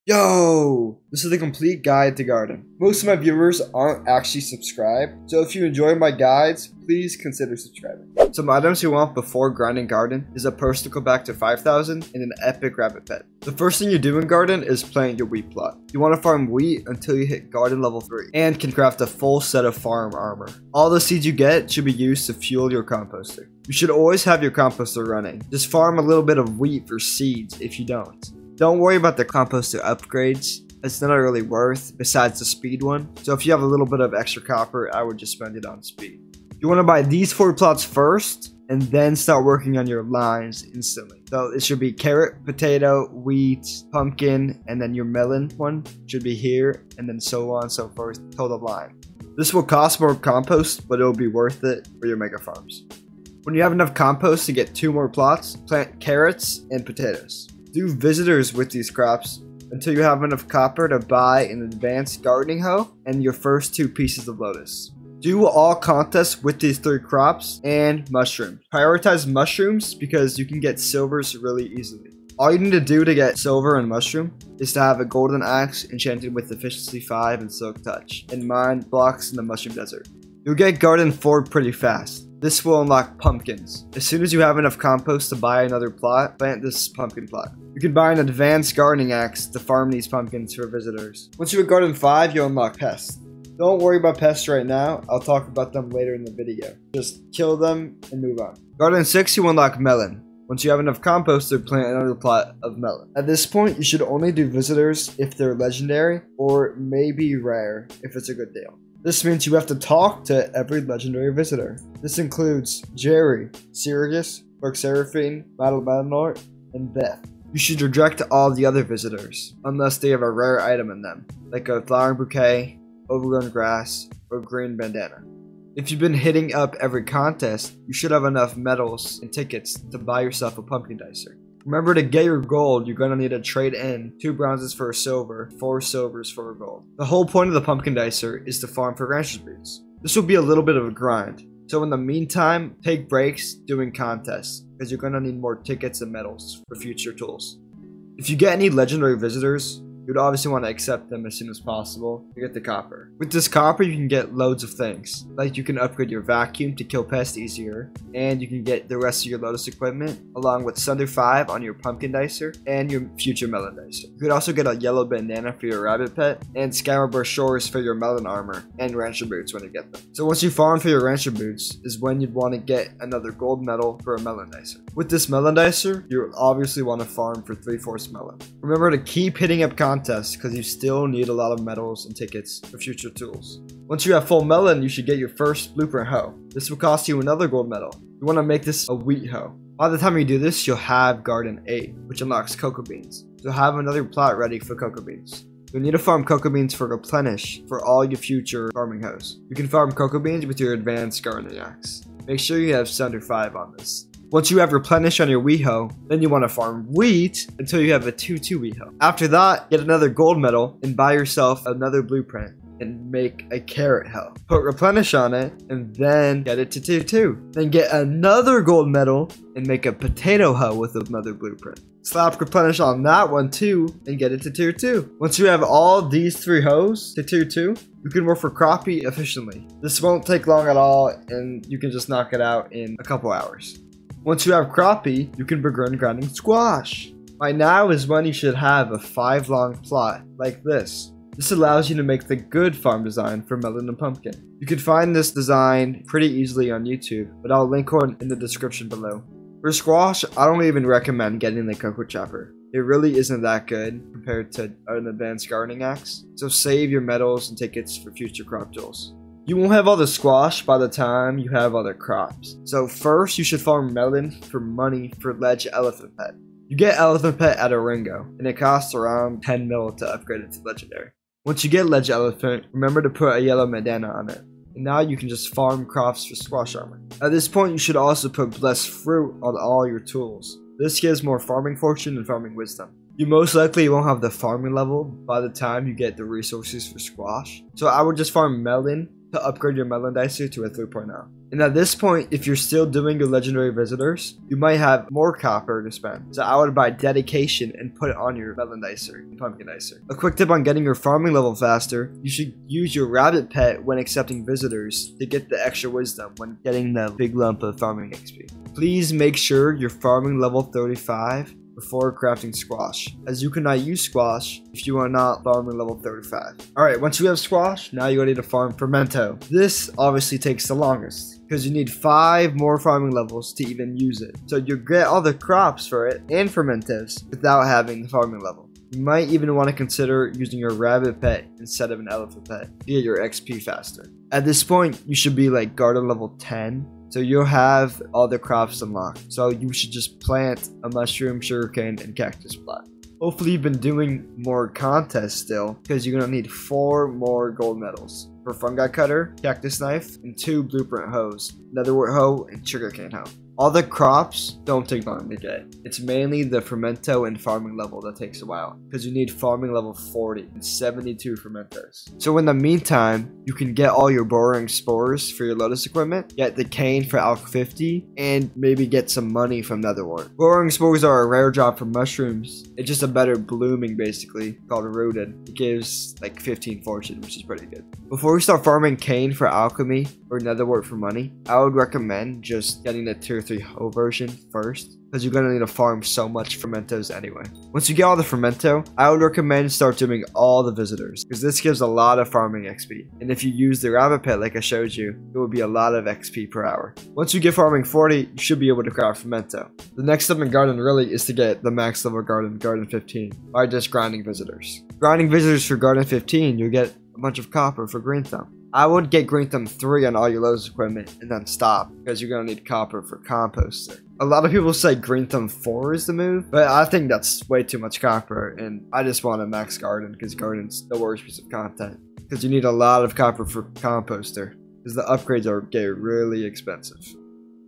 Yo! This is the complete guide to garden. Most of my viewers aren't actually subscribed, so if you enjoy my guides, please consider subscribing. Some items you want before grinding garden is a personal back to 5,000 and an epic rabbit pet. The first thing you do in garden is plant your wheat plot. You want to farm wheat until you hit garden level 3 and can craft a full set of farm armor. All the seeds you get should be used to fuel your composter. You should always have your composter running. Just farm a little bit of wheat for seeds if you don't. Don't worry about the composter upgrades. It's not really worth besides the speed one. So if you have a little bit of extra copper, I would just spend it on speed. You want to buy these 4 plots first and then start working on your lines instantly. So it should be carrot, potato, wheat, pumpkin, and then your melon one should be here, and then so on and so forth till the line. This will cost more compost, but it will be worth it for your mega farms. When you have enough compost to get 2 more plots, plant carrots and potatoes. Do visitors with these crops until you have enough copper to buy an advanced gardening hoe and your first 2 pieces of lotus. Do all contests with these 3 crops and mushrooms. Prioritize mushrooms because you can get silvers really easily. All you need to do to get silver and mushroom is to have a golden axe enchanted with efficiency 5 and silk touch and mine blocks in the mushroom desert. You'll get garden 4 pretty fast. This will unlock pumpkins. As soon as you have enough compost to buy another plot, plant this pumpkin plot. You can buy an advanced gardening axe to farm these pumpkins for visitors. Once you hit garden 5, you'll unlock pests. Don't worry about pests right now, I'll talk about them later in the video. Just kill them and move on. Garden 6, you unlock melon. Once you have enough compost to plant another plot of melon. At this point, you should only do visitors if they're legendary, or maybe rare if it's a good deal. This means you have to talk to every legendary visitor. This includes Jerry, Sirius, Dark Seraphine, Madeline, and Beth. You should reject all the other visitors, unless they have a rare item in them, like a flowering bouquet, overgrown grass, or green bandana. If you've been hitting up every contest, you should have enough medals and tickets to buy yourself a pumpkin dicer. Remember, to get your gold, you're going to need to trade in 2 bronzes for a silver, 4 silvers for a gold. The whole point of the pumpkin dicer is to farm for rancher's boots. This will be a little bit of a grind, so in the meantime, take breaks doing contests, because you're going to need more tickets and medals for future tools. If you get any legendary visitors, you'd obviously want to accept them as soon as possible to get the copper. With this copper, you can get loads of things. Like you can upgrade your vacuum to kill pests easier, and you can get the rest of your lotus equipment, along with Sunder 5 on your pumpkin dicer and your future melon dicer. You could also get a yellow bandana for your rabbit pet, and Skyrim brochures for your melon armor, and rancher boots when you get them. So once you farm for your rancher boots, is when you'd want to get another gold medal for a melon dicer. With this melon dicer, you obviously want to farm for 3/4 melon. Remember to keep hitting up contests because you still need a lot of medals and tickets for future tools. Once you have full melon, you should get your first blueprint hoe. This will cost you another gold medal. You want to make this a wheat hoe. By the time you do this, you'll have garden 8, which unlocks cocoa beans. So have another plot ready for cocoa beans. You'll need to farm cocoa beans for replenish for all your future farming hoes. You can farm cocoa beans with your advanced gardening axe. Make sure you have Sunder 5 on this. Once you have replenish on your wheat hoe, then you want to farm wheat until you have a 2/2 wheat hoe. After that, get another gold medal and buy yourself another blueprint and make a carrot hoe. Put replenish on it and then get it to 2/2. Then get another gold medal and make a potato hoe with another blueprint. Slap replenish on that one too and get it to 2/2. Once you have all these 3 hoes to 2/2, you can work for crappie efficiently. This won't take long at all and you can just knock it out in a couple hours. Once you have crappie, you can begin grinding squash. By now is when you should have a 5 long plot like this. This allows you to make the good farm design for melon and pumpkin. You can find this design pretty easily on YouTube, but I'll link one in the description below. For squash, I don't even recommend getting the cocoa chopper. It really isn't that good compared to an advanced gardening axe, so save your medals and tickets for future crop tools. You won't have all the squash by the time you have other crops. So first, you should farm melon for money for ledge elephant pet. You get elephant pet at a Ringo, and it costs around 10 mil to upgrade it to legendary. Once you get ledge elephant, remember to put a yellow bandana on it. And now you can just farm crops for squash armor. At this point, you should also put blessed fruit on all your tools. This gives more farming fortune and farming wisdom. You most likely won't have the farming level by the time you get the resources for squash. So I would just farm melon to upgrade your melon dicer to a 3.0. And at this point, if you're still doing your legendary visitors, you might have more copper to spend. So I would buy dedication and put it on your melon dicer and pumpkin dicer. A quick tip on getting your farming level faster: you should use your rabbit pet when accepting visitors to get the extra wisdom when getting the big lump of farming XP. Please make sure you're farming level 35 before crafting squash, as you cannot use squash if you are not farming level 35. Alright, once you have squash, now you're ready to farm fermento. This obviously takes the longest, because you need 5 more farming levels to even use it. So you get all the crops for it and fermentos without having the farming level. You might even want to consider using your rabbit pet instead of an elephant pet to get your XP faster. At this point, you should be like garden level 10. So you'll have all the crops unlocked. So you should just plant a mushroom, sugarcane, and cactus plot. Hopefully you've been doing more contests still, because you're going to need 4 more gold medals for fungi cutter, cactus knife, and 2 blueprint hoes, netherwort hoe, and sugarcane hoe. All the crops don't take long to get. It's mainly the fermento and farming level that takes a while, because you need farming level 40 and 72 fermentos. So in the meantime, you can get all your boring spores for your lotus equipment, get the cane for Alk 50, and maybe get some money from netherwort. Boring spores are a rare drop for mushrooms. It's just a better blooming, basically, called rooted. It gives like 15 fortune, which is pretty good. Before we start farming cane for alchemy or netherwort for money, I would recommend just getting the tier 3 hoe version first, because you're going to need to farm so much fermentos anyway. Once you get all the fermento, I would recommend start doing all the visitors, because this gives a lot of farming XP. And if you use the rabbit pet like I showed you, it will be a lot of XP per hour. Once you get farming 40, you should be able to craft fermento. The next step in garden really is to get the max level garden 15, by just grinding visitors. Grinding visitors for garden 15, you'll get a bunch of copper for green thumb. I would get green thumb 3 on all your lotus equipment and then stop, because you're going to need copper for composter. A lot of people say green thumb 4 is the move, but I think that's way too much copper, and I just want a max garden, because garden's the worst piece of content. Because you need a lot of copper for composter, because the upgrades get really expensive.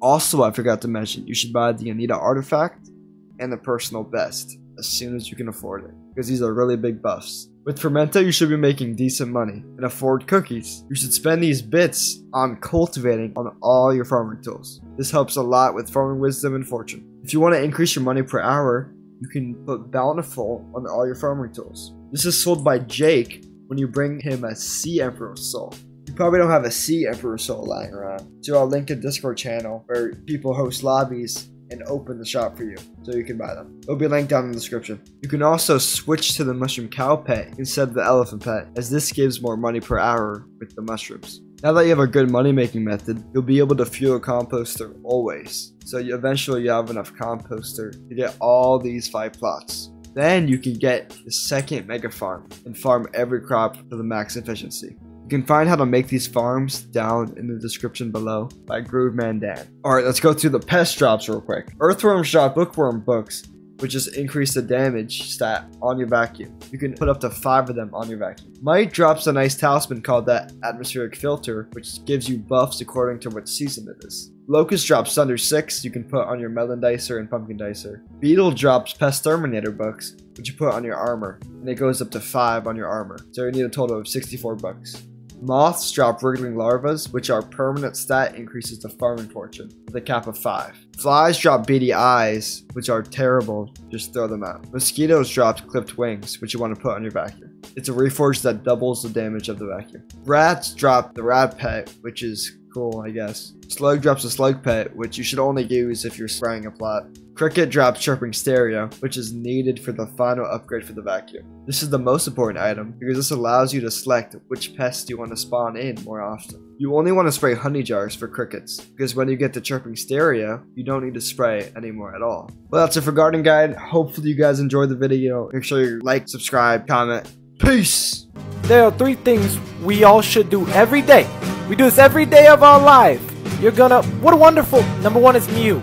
Also, I forgot to mention, you should buy the Anita artifact and the personal best as soon as you can afford it, because these are really big buffs. With fermento, you should be making decent money and afford cookies. You should spend these bits on cultivating on all your farming tools. This helps a lot with farming wisdom and fortune. If you want to increase your money per hour, you can put bountiful on all your farming tools. This is sold by Jake when you bring him a Sea Emperor soul. You probably don't have a Sea Emperor soul lying around, so I'll link a Discord channel where people host lobbies and open the shop for you, so you can buy them. It'll be linked down in the description. You can also switch to the mushroom cow pet instead of the elephant pet, as this gives more money per hour with the mushrooms. Now that you have a good money making method, you'll be able to fuel a composter always. So eventually you have enough composter to get all these 5 plots. Then you can get the second mega farm and farm every crop to the max efficiency. You can find how to make these farms down in the description below by Groovman Dan. Alright, let's go through the pest drops real quick. Earthworms drop bookworm books, which just increase the damage stat on your vacuum. You can put up to 5 of them on your vacuum. Mite drops a nice talisman called that atmospheric filter, which gives you buffs according to what season it is. Locust drops Thunder 6, you can put on your melon dicer and pumpkin dicer. Beetle drops pest terminator books, which you put on your armor, and it goes up to 5 on your armor. So you need a total of 64 bucks. Moths drop wriggling larvas, which are permanent stat increases to farming fortune, with a cap of 5. Flies drop beady eyes, which are terrible, just throw them out. Mosquitoes drop clipped wings, which you want to put on your vacuum. It's a reforge that doubles the damage of the vacuum. Rats drop the rat pet, which is cool, I guess. Slug drops a slug pet, which you should only use if you're spraying a plot. Cricket drops chirping stereo, which is needed for the final upgrade for the vacuum. This is the most important item, because this allows you to select which pests you want to spawn in more often. You only want to spray honey jars for crickets, because when you get the chirping stereo, you don't need to spray anymore at all. Well, that's it for garden guide. Hopefully you guys enjoyed the video. Make sure you like, subscribe, comment. Peace! There are 3 things we all should do every day. We do this every day of our life. What a wonderful. Number 1 is mew.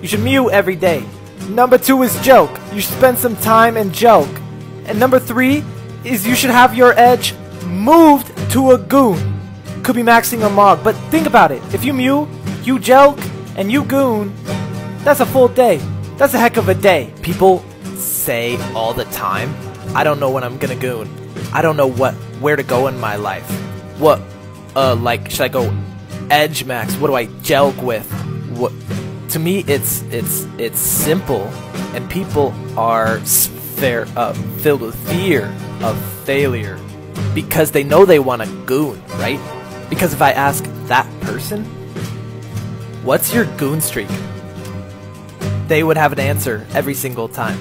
You should mew every day. Number 2 is joke. You should spend some time and joke. And number 3 is you should have your edge moved to a goon. Could be maxing a mog, but think about it. If you mew, you joke, and you goon, that's a full day. That's a heck of a day. People say all the time, I don't know when I'm gonna goon. I don't know where to go in my life. like, should I go edge max? What do I jelq with? What? To me, it's simple, and people are filled with fear of failure because they know they want a goon, right? Because if I ask that person, what's your goon streak? They would have an answer every single time.